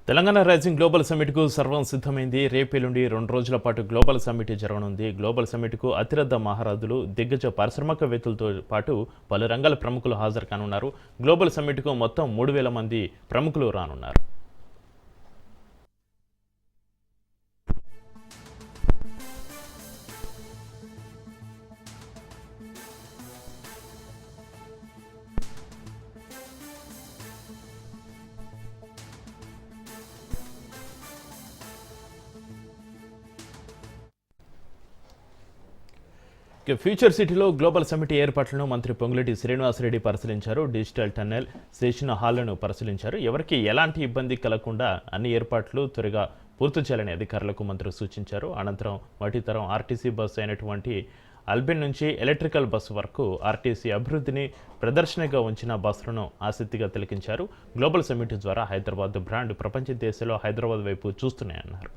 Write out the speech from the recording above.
Telangana rising global సమ్మిట్కు సర్వం సిద్ధమైంది. రేపేలుండి 2 రోజుల పాటు గ్లోబల్ సమ్మిట్ జరగనుంది. గ్లోబల్ సమ్మిట్కు అతిరథ మహారథులు, దిగ్గజ పారిశ్రామికవేత్తలతో పాటు పలు రంగాల ప్రముఖులు హాజరు కానున్నారు. గ్లోబల్ సమ్మిట్కు మొత్తం 3,000 మంది ప్రముఖులు రానున్నారు. ఫ్యూచర్ సిటీలో గ్లోబల్ సమ్మిట్ ఏర్పాట్లను మంత్రి పొంగులేటి శ్రీనివాసరెడ్డి పరిశీలించారు. డిజిటల్ టన్నెల్, సెషన్ హాళ్లను పరిశీలించారు. ఎవరికి ఎలాంటి ఇబ్బంది కలగకుండా అన్ని ఏర్పాట్లు త్వరగా పూర్తి చేయాలని అధికారులకు మంత్రి సూచించారు. అనంతరం మటితరం ఆర్టీసీ బస్సు అయినటువంటి అల్బిన్ నుంచి ఎలక్ట్రికల్ బస్సు వరకు ఆర్టీసీ అభివృద్ధిని ప్రదర్శనగా ఉంచిన బస్సులను ఆసక్తిగా తిలకించారు. గ్లోబల్ సమ్మిట్ ద్వారా హైదరాబాద్ బ్రాండ్ ప్రపంచ దేశంలో హైదరాబాద్ వైపు చూస్తున్నాయన్నారు.